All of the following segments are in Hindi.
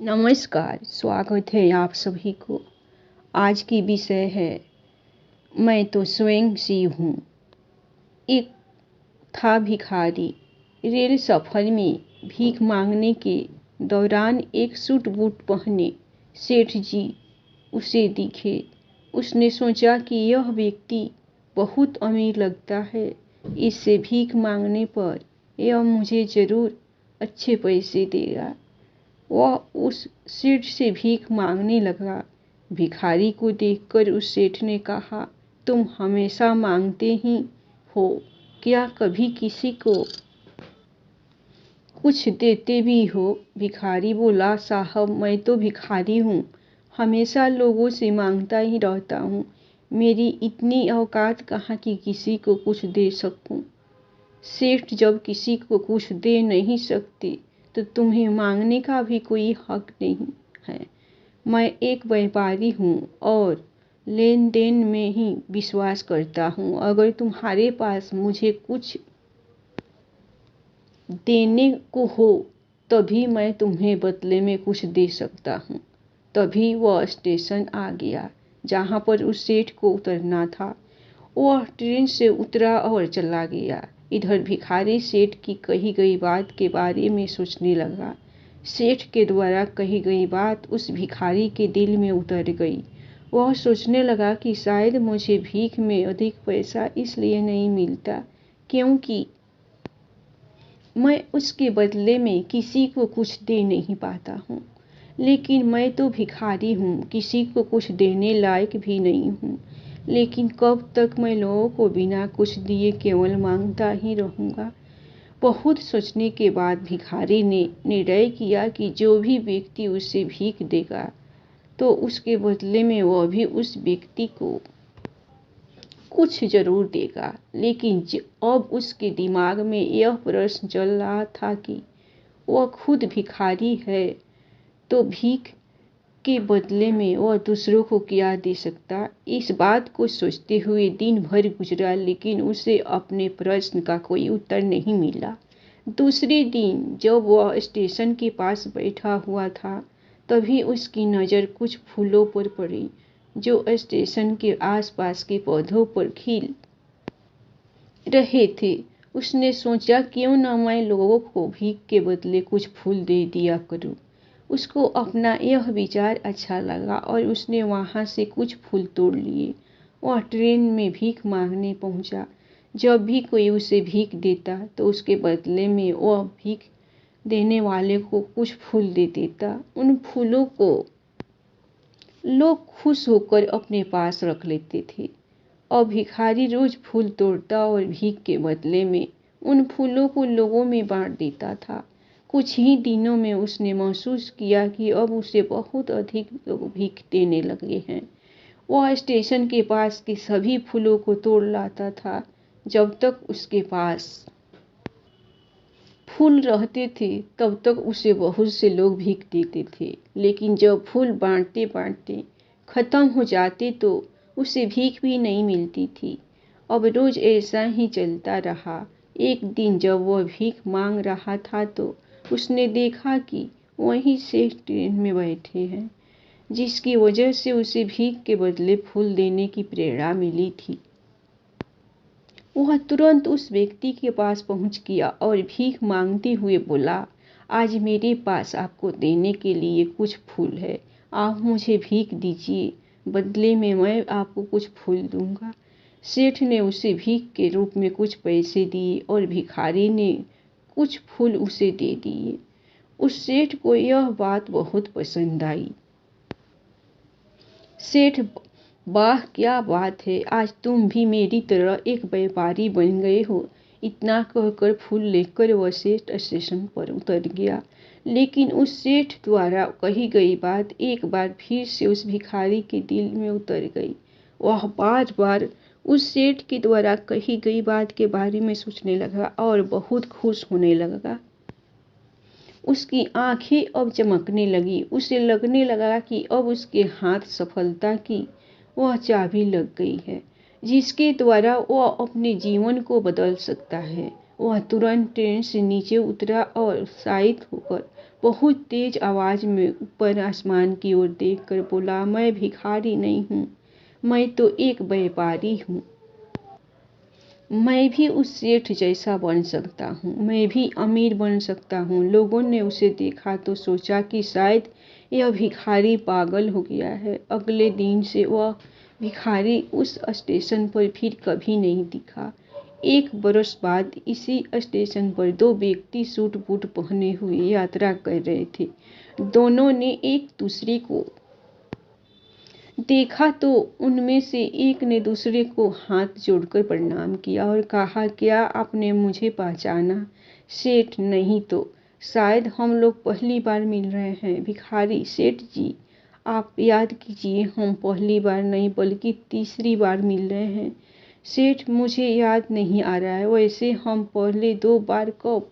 नमस्कार, स्वागत है आप सभी को। आज की विषय है मैं तो स्वयं सी हूँ। एक था भिखारी। रेल सफर में भीख मांगने के दौरान एक सूट बूट पहने सेठ जी उसे दिखे। उसने सोचा कि यह व्यक्ति बहुत अमीर लगता है, इससे भीख मांगने पर यह मुझे जरूर अच्छे पैसे देगा। वह उस सेठ से भीख मांगने लगा। भिखारी को देखकर उस सेठ ने कहा, तुम हमेशा मांगते ही हो, क्या कभी किसी को कुछ देते भी हो? भिखारी बोला, साहब मैं तो भिखारी हूँ, हमेशा लोगों से मांगता ही रहता हूँ। मेरी इतनी औकात कहाँ कि किसी को कुछ दे सकूँ। सेठ जब किसी को कुछ दे नहीं सकते तो तुम्हें मांगने का भी कोई हक नहीं है। मैं एक व्यापारी हूँ और लेन देन में ही विश्वास करता हूँ। अगर तुम्हारे पास मुझे कुछ देने को हो तभी मैं तुम्हें बदले में कुछ दे सकता हूँ। तभी वह स्टेशन आ गया जहाँ पर उस सेठ को उतरना था। वह ट्रेन से उतरा और चला गया। इधर भिखारी सेठ की कही गई बात के बारे में सोचने लगा। सेठ के द्वारा कही गई बात उस भिखारी के दिल में उतर गई। वह सोचने लगा कि शायद मुझे भीख में अधिक पैसा इसलिए नहीं मिलता क्योंकि मैं उसके बदले में किसी को कुछ दे नहीं पाता हूँ। लेकिन मैं तो भिखारी हूँ, किसी को कुछ देने लायक भी नहीं हूँ। लेकिन कब तक मैं लोगों को बिना कुछ दिए केवल मांगता ही रहूँगा? बहुत सोचने के बाद भिखारी ने निर्णय किया कि जो भी व्यक्ति उसे भीख देगा तो उसके बदले में वह भी उस व्यक्ति को कुछ जरूर देगा। लेकिन अब उसके दिमाग में यह प्रश्न चल रहा था कि वह खुद भिखारी है तो भीख के बदले में वह दूसरों को क्या दे सकता। इस बात को सोचते हुए दिन भर गुजरा, लेकिन उसे अपने प्रश्न का कोई उत्तर नहीं मिला। दूसरे दिन जब वह स्टेशन के पास बैठा हुआ था तभी उसकी नज़र कुछ फूलों पर पड़ी जो स्टेशन के आसपास के पौधों पर खिल रहे थे। उसने सोचा, क्यों न मैं लोगों को भीख के बदले कुछ फूल दे दिया करूं। उसको अपना यह विचार अच्छा लगा और उसने वहां से कुछ फूल तोड़ लिए। वह ट्रेन में भीख मांगने पहुंचा। जब भी कोई उसे भीख देता तो उसके बदले में वह भीख देने वाले को कुछ फूल दे देता। उन फूलों को लोग खुश होकर अपने पास रख लेते थे और भिखारी रोज फूल तोड़ता और भीख के बदले में उन फूलों को लोगों में बांट देता था। कुछ ही दिनों में उसने महसूस किया कि अब उसे बहुत अधिक लोग भीख देने लगे हैं। वह स्टेशन के पास के सभी फूलों को तोड़ लाता था। जब तक उसके पास फूल रहते थे तब तक उसे बहुत से लोग भीख देते थे, लेकिन जब फूल बांटते बांटते खत्म हो जाते तो उसे भीख भी नहीं मिलती थी। अब रोज ऐसा ही चलता रहा। एक दिन जब वह भीख मांग रहा था तो उसने देखा कि वहीं सेठ ट्रेन में बैठे हैं, जिसकी वजह से उसे भीख के बदले फूल देने की प्रेरणा मिली थी। वह तुरंत उस व्यक्ति के पास पहुंच गया और भीख मांगते हुए बोला, आज मेरे पास आपको देने के लिए कुछ फूल है, आप मुझे भीख दीजिए, बदले में मैं आपको कुछ फूल दूंगा। सेठ ने उसे भीख के रूप में कुछ पैसे दिए और भिखारी ने कुछ फूल उसे दे दिए। उस सेठ को यह बात बहुत पसंद आई। सेठ, वाह क्या बात है, आज तुम भी मेरी तरह एक व्यापारी बन गए हो। इतना कहकर फूल लेकर वह सेठ स्टेशन पर उतर गया। लेकिन उस सेठ द्वारा कही गई बात एक बार फिर से उस भिखारी के दिल में उतर गई। वह बार बार उस सेठ के द्वारा कही गई बात के बारे में सोचने लगा और बहुत खुश होने लगा। उसकी आंखें अब चमकने लगी। उसे लगने लगा कि अब उसके हाथ सफलता की वह चाबी लग गई है जिसके द्वारा वह अपने जीवन को बदल सकता है। वह तुरंत ट्रेन से नीचे उतरा और उत्साहित होकर बहुत तेज आवाज में ऊपर आसमान की ओर देखकर बोला, मैं भिखारी नहीं हूँ, मैं तो एक व्यापारी हूँ। मैं भी उस सेठ जैसा बन सकता हूँ, मैं भी अमीर बन सकता हूँ। लोगों ने उसे देखा तो सोचा कि शायद यह भिखारी पागल हो गया है। अगले दिन से वह भिखारी उस स्टेशन पर फिर कभी नहीं दिखा। एक बरस बाद इसी स्टेशन पर दो व्यक्ति सूट बूट पहने हुए यात्रा कर रहे थे। दोनों ने एक दूसरे को देखा तो उनमें से एक ने दूसरे को हाथ जोड़कर प्रणाम किया और कहा, क्या आपने मुझे पहचाना? सेठ, नहीं तो शायद हम लोग पहली बार मिल रहे हैं। भिखारी, सेठ जी आप याद कीजिए, हम पहली बार नहीं बल्कि तीसरी बार मिल रहे हैं। सेठ, मुझे याद नहीं आ रहा है, वैसे हम पहले 2 बार कब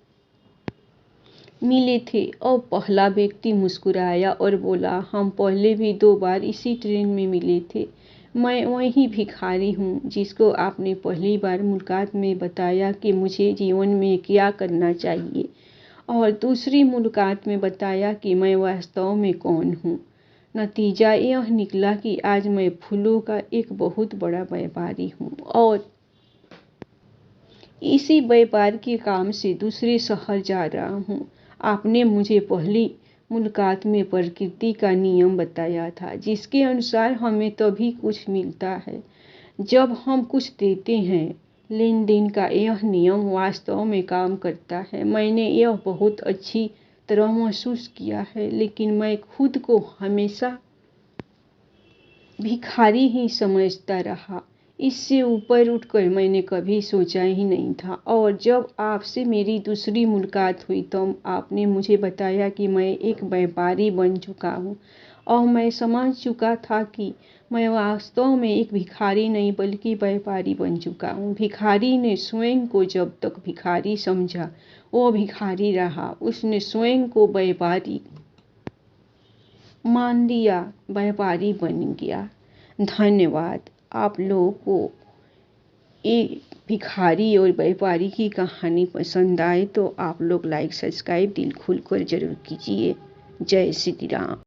मिले थे? और पहला व्यक्ति मुस्कुराया और बोला, हम पहले भी 2 बार इसी ट्रेन में मिले थे। मैं वही भिखारी हूँ जिसको आपने पहली बार मुलाकात में बताया कि मुझे जीवन में क्या करना चाहिए, और दूसरी मुलाकात में बताया कि मैं वास्तव में कौन हूँ। नतीजा यह निकला कि आज मैं फूलों का एक बहुत बड़ा व्यापारी हूँ और इसी व्यापार के काम से दूसरे शहर जा रहा हूँ। आपने मुझे पहली मुलाकात में प्रकृति का नियम बताया था, जिसके अनुसार हमें तभी कुछ मिलता है जब हम कुछ देते हैं। लेन देन का यह नियम वास्तव में काम करता है। मैंने यह बहुत अच्छी तरह महसूस किया है, लेकिन मैं खुद को हमेशा भिखारी ही समझता रहा। इससे ऊपर उठकर मैंने कभी सोचा ही नहीं था। और जब आपसे मेरी दूसरी मुलाकात हुई तब आपने मुझे बताया कि मैं एक व्यापारी बन चुका हूँ, और मैं समझ चुका था कि मैं वास्तव में एक भिखारी नहीं बल्कि व्यापारी बन चुका हूँ। भिखारी ने स्वयं को जब तक भिखारी समझा वो भिखारी रहा। उसने स्वयं को व्यापारी मान लिया, व्यापारी बन गया। धन्यवाद। आप लोगों को ये भिखारी और व्यापारी की कहानी पसंद आए तो आप लोग लाइक सब्सक्राइब दिल खोल कर जरूर कीजिए। जय श्री राम।